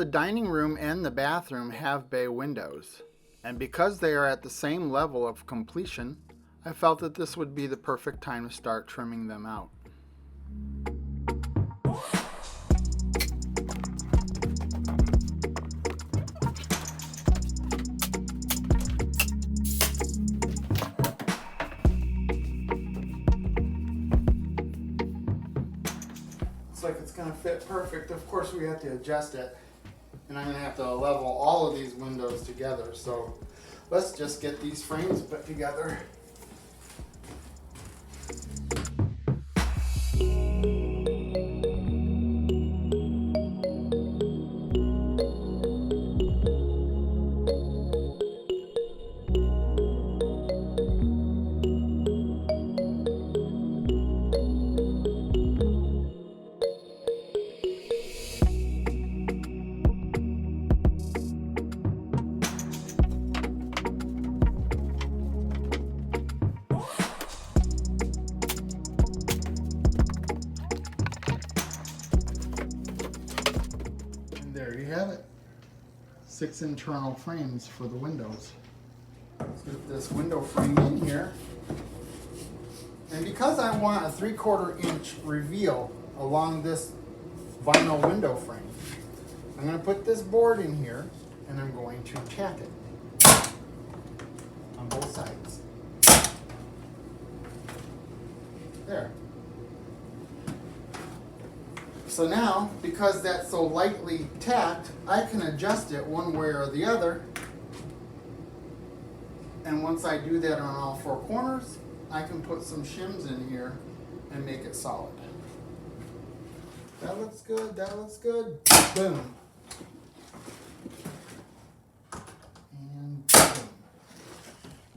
dining room and the bathroom have bay windows, and because they are at the same level of completion, I felt that this would be the perfect time to start trimming them out. Looks like it's going to fit perfect. Of course we have to adjust it, and I'm going to have to level all of these windows together. So let's just get these frames put together. There you have it. 6 internal frames for the windows. Let's get this window frame in here. And because I want a 3/4 inch reveal along this vinyl window frame, I'm going to put this board in here and I'm going to tack it on both sides. There. So now, because that's so lightly tacked, I can adjust it one way or the other. And once I do that on all 4 corners, I can put some shims in here and make it solid. That looks good, that looks good. Boom. And boom.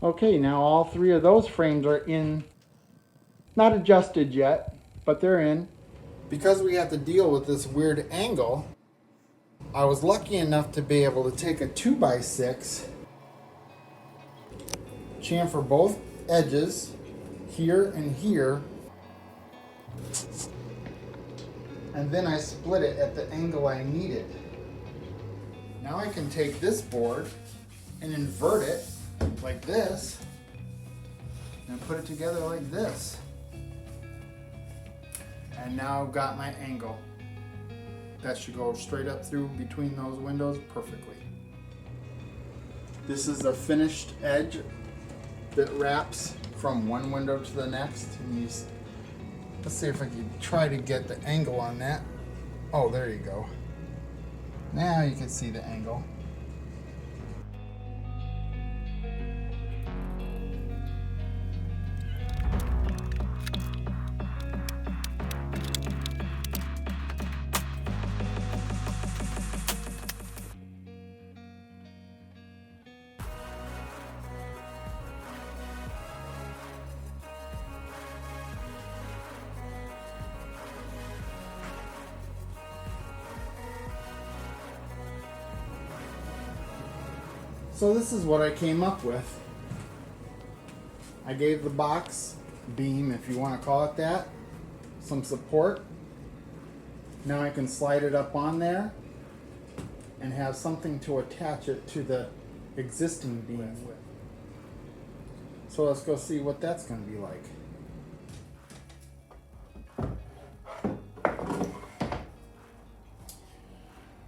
Okay, now all 3 of those frames are in, not adjusted yet, but they're in. Because we have to deal with this weird angle, I was lucky enough to be able to take a 2x6, chamfer both edges, here and here, and then I split it at the angle I needed. Now I can take this board and invert it like this, and put it together like this. And now I've got my angle. That should go straight up through between those windows perfectly. This is a finished edge that wraps from one window to the next. And let's see if I can try to get the angle on that. Oh, there you go. Now you can see the angle. So this is what I came up with. I gave the box beam, if you want to call it that, some support. Now I can slide it up on there and have something to attach it to the existing beam with. So let's go see what that's going to be like.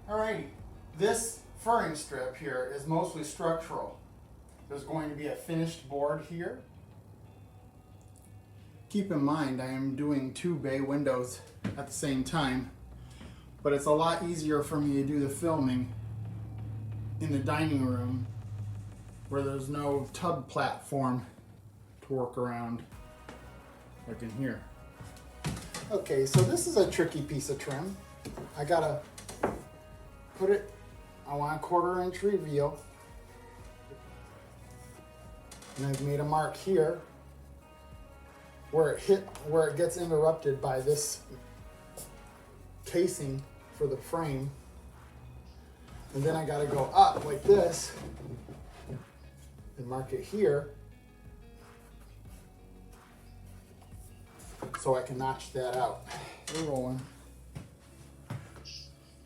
Alrighty, this furring strip here is mostly structural. There's going to be a finished board here. Keep in mind I am doing 2 bay windows at the same time, but it's a lot easier for me to do the filming in the dining room where there's no tub platform to work around like in here. Okay, so this is a tricky piece of trim. I gotta put it, I want a 1/4 inch reveal, and I've made a mark here where it gets interrupted by this casing for the frame, and then I got to go up like this and mark it here so I can notch that out. We're rolling.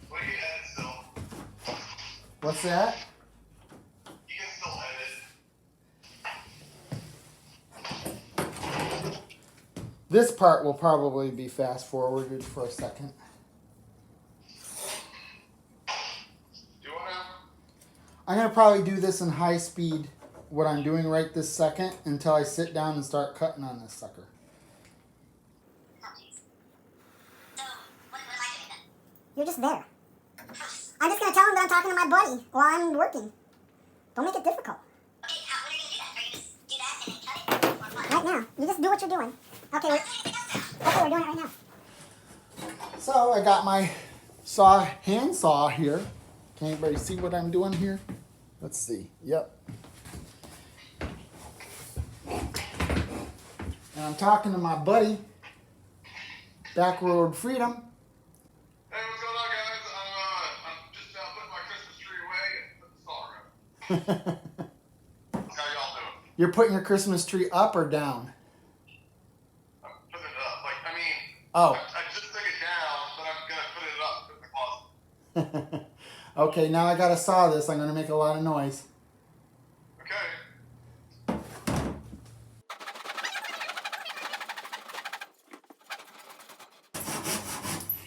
What you had, Phil? What's that? You can still edit. This part will probably be fast forwarded for a second. Do it now. I'm going to probably do this in high speed, what I'm doing right this second, until I sit down and start cutting on this sucker. You're just there. I'm just going to tell him that I'm talking to my buddy while I'm working. Don't make it difficult. Okay, how are you going to do that? Are you going to do that and then cut it? Or what? Right now. You just do what you're doing. Okay, we're doing it right now. So I got my hand saw here. Can anybody see what I'm doing here? Let's see. Yep. And I'm talking to my buddy, Backroad Freedom. Hey, what's going on, guys? I'm just putting my Christmas tree away and putting the saw around. How y'all doing? You're putting your Christmas tree up or down? I'm putting it up. Like, I mean, Oh. I just took it down, but I'm going to put it up in the closet. Okay, now I gotta saw this. I'm gonna make a lot of noise. Okay.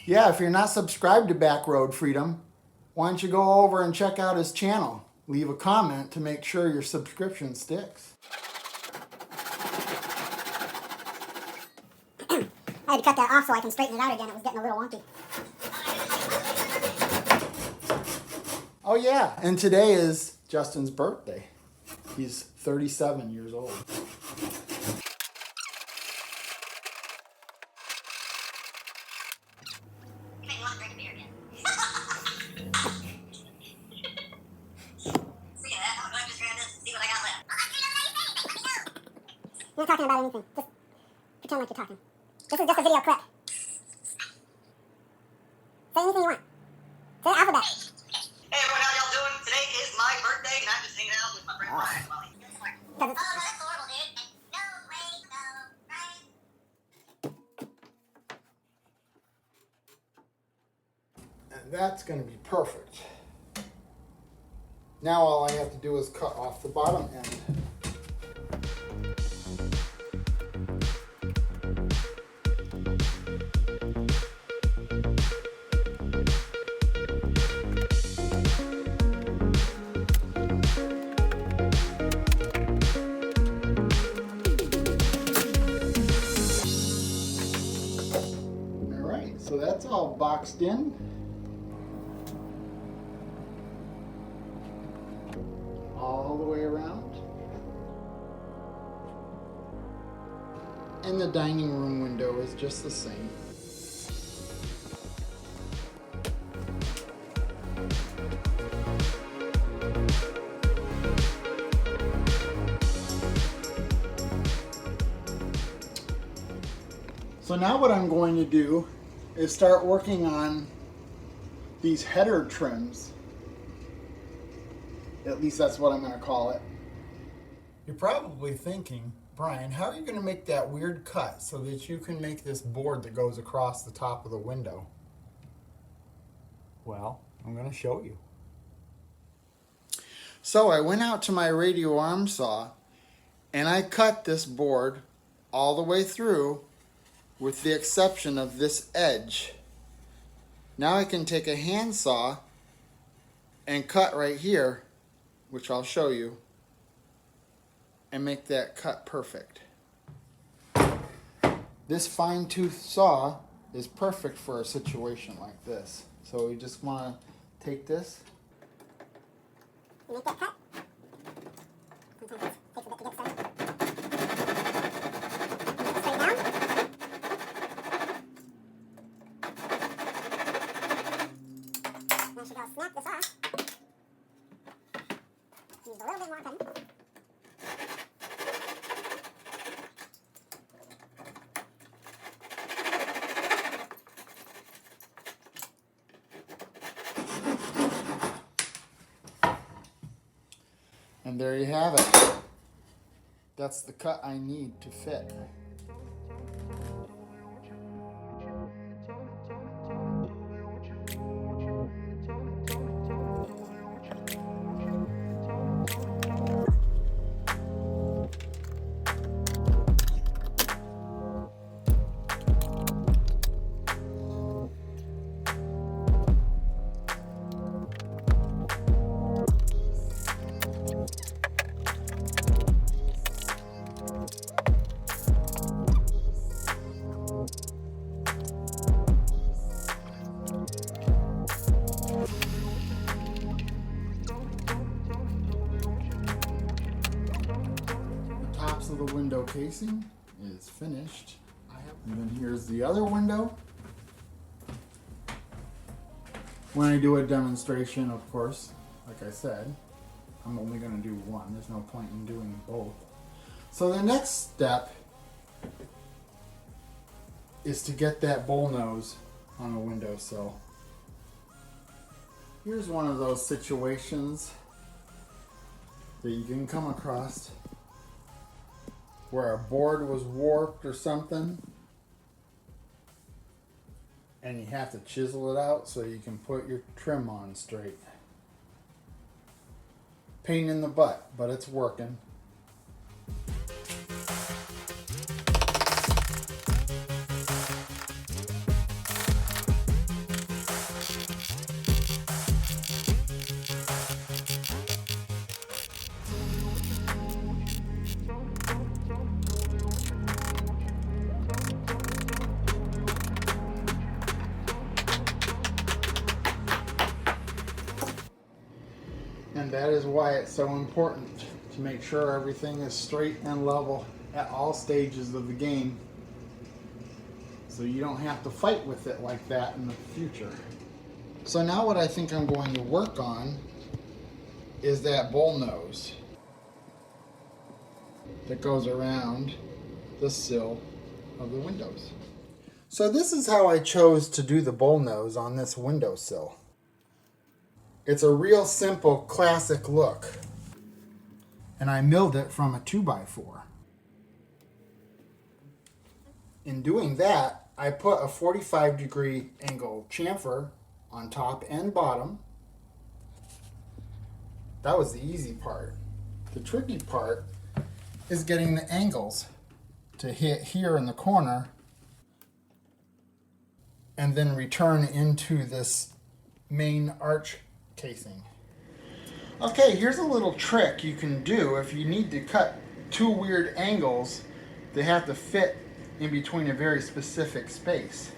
Yeah, if you're not subscribed to Backroad Freedom, why don't you go over and check out his channel? Leave a comment to make sure your subscription sticks. I had to cut that off so I can straighten it out again. It was getting a little wonky. Oh yeah, and today is Justin's birthday. He's 37 years old. You make me want to drink a beer again. See that? I'm going to just grab this and see what I got left. You're not talking about anything. Just pretend like you're talking. This is just a video clip. Say anything you want. Say the alphabet. Hey everyone, how y'all doing? Today is my birthday and I'm just hanging out with my friend Brian. Because Oh, no, that's horrible, dude. No way, no, Brian. And that's gonna be perfect. Now all I have to do is cut off the bottom end. So that's all boxed in. All the way around. And the dining room window is just the same. So now what I'm going to do is start working on these header trims. At least that's what I'm going to call it. You're probably thinking, Brian, how are you going to make that weird cut so that you can make this board that goes across the top of the window? Well, I'm going to show you. So I went out to my radio arm saw and I cut this board all the way through with the exception of this edge. Now I can take a handsaw and cut right here, which I'll show you, and make that cut perfect. This fine-tooth saw is perfect for a situation like this. So you just want to take this. Make that cut. Sometimes it takes a bit to get started. Straight down. Now she goes snap this off. Needs a little bit more cutting. And there you have it. That's the cut I need to fit. the window casing is finished. And then here's the other window. When I do a demonstration, of course, like I said, I'm only going to do one. There's no point in doing both. So the next step is to get that bowl nose on the windowsill. Here's one of those situations that you can come across where a board was warped or something, and you have to chisel it out so you can put your trim on straight. Pain in the butt, but it's working. And that is why it's so important to make sure everything is straight and level at all stages of the game, so you don't have to fight with it like that in the future. So now what I think I'm going to work on is that bowl nose that goes around the sill of the windows. So this is how I chose to do the bowl nose on this windowsill. It's a real simple classic look, and I milled it from a 2x4. In doing that, I put a 45-degree angle chamfer on top and bottom. That was the easy part. The tricky part is getting the angles to hit here in the corner and then return into this main arch casing. Okay, here's a little trick you can do if you need to cut two weird angles. They have to fit in between a very specific space.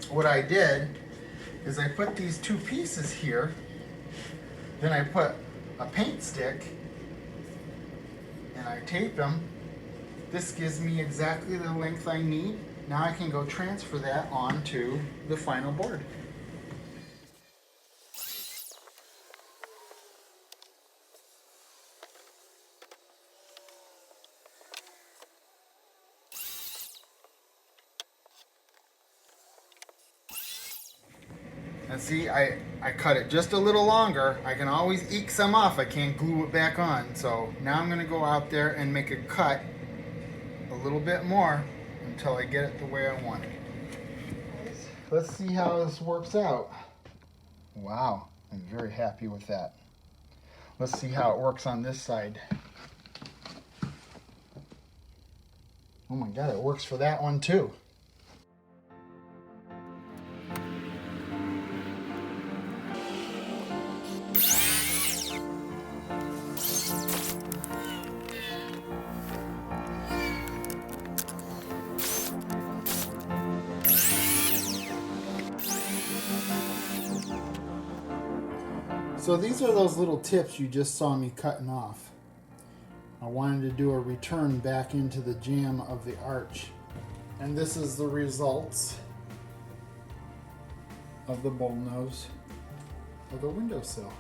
What I did is I put these two pieces here, then I put a paint stick and I tape them. This gives me exactly the length I need. Now I can go transfer that onto the final board. And see, I cut it just a little longer. I can always eke some off. I can't glue it back on. So now I'm going to go out there and make a cut a little bit more until I get it the way I want it. Let's see how this works out. Wow, I'm very happy with that. Let's see how it works on this side. Oh my God, it works for that one too. So these are those little tips you just saw me cutting off. I wanted to do a return back into the jamb of the arch. And this is the results of the bowl nose of the windowsill.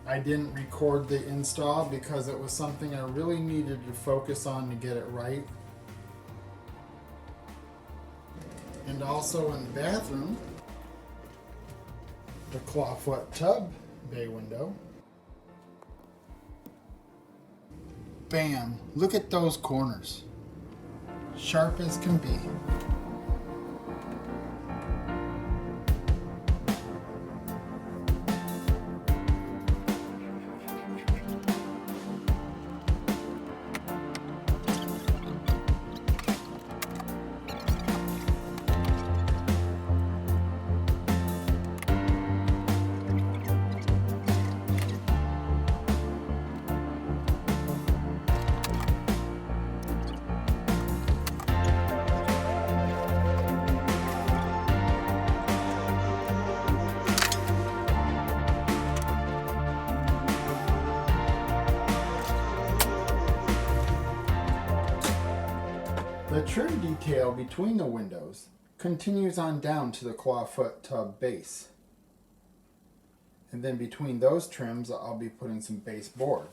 I didn't record the install because it was something I really needed to focus on to get it right. And also in the bathroom, the clawfoot tub bay window. Bam! Look at those corners. Sharp as can be. trim detail between the windows continues on down to the clawfoot tub base. And then between those trims, I'll be putting some baseboard.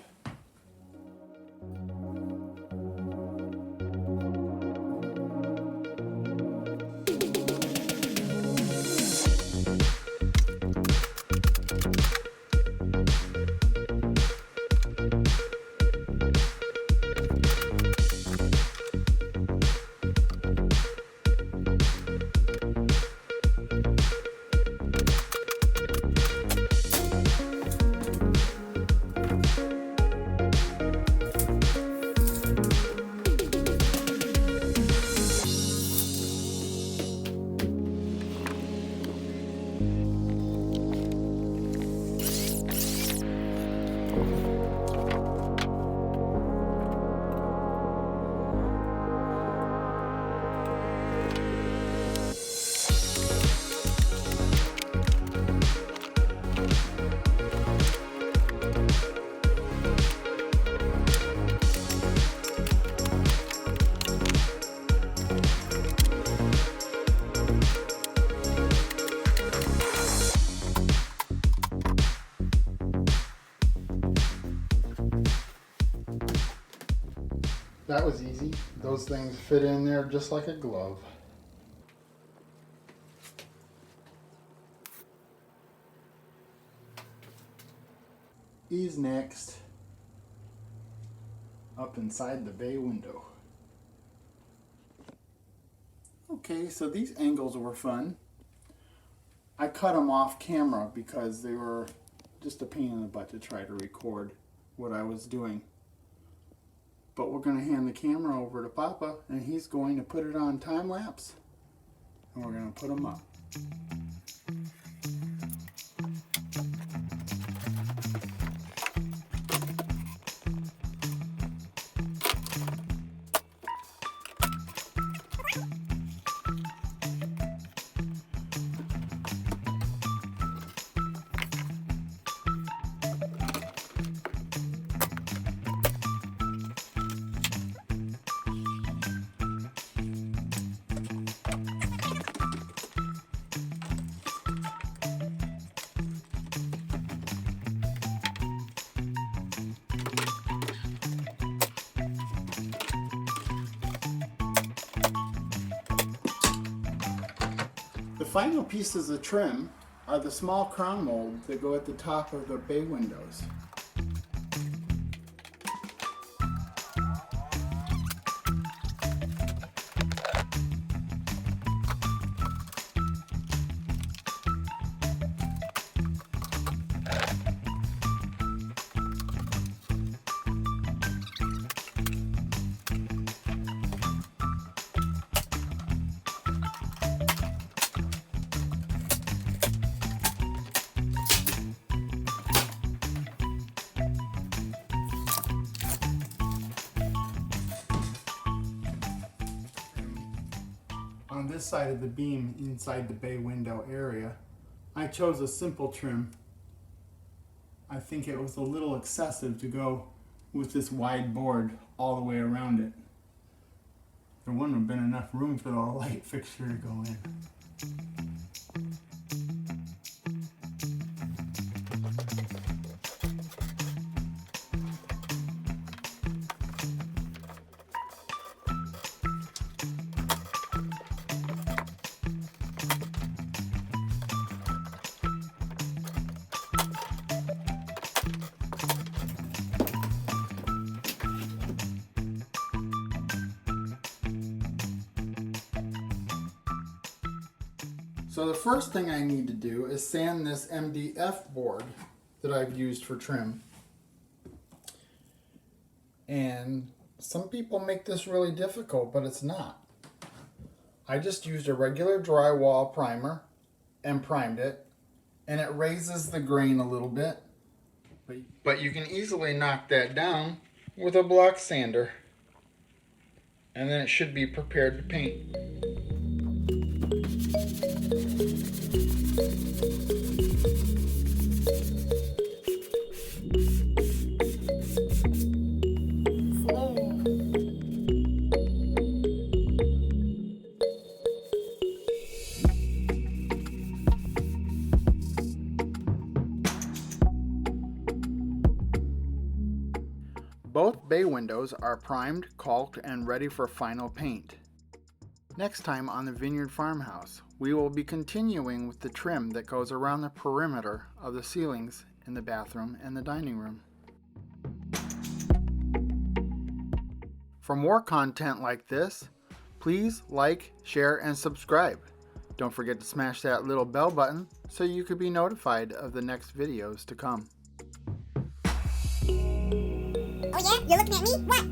That was easy. Those things fit in there just like a glove. These next up inside the bay window. Okay, so these angles were fun. I cut them off camera because they were just a pain in the butt to try to record what I was doing. But we're going to hand the camera over to Papa, and he's going to put it on time lapse, and we're going to put them up. The final pieces of trim are the small crown molds that go at the top of the bay windows. On this side of the beam inside the bay window area, I chose a simple trim. I think it was a little excessive to go with this wide board all the way around it. There wouldn't have been enough room for the light fixture to go in. So the first thing I need to do is sand this MDF board that I've used for trim. And some people make this really difficult, but it's not. I just used a regular drywall primer and primed it, and it raises the grain a little bit. But you can easily knock that down with a block sander, and then it should be prepared to paint. Both bay windows are primed, caulked, and ready for final paint. Next time on the Vineyard Farmhouse, we will be continuing with the trim that goes around the perimeter of the ceilings in the bathroom and the dining room. For more content like this, please like, share, and subscribe. Don't forget to smash that little bell button so you could be notified of the next videos to come. Oh yeah? You're looking at me? What?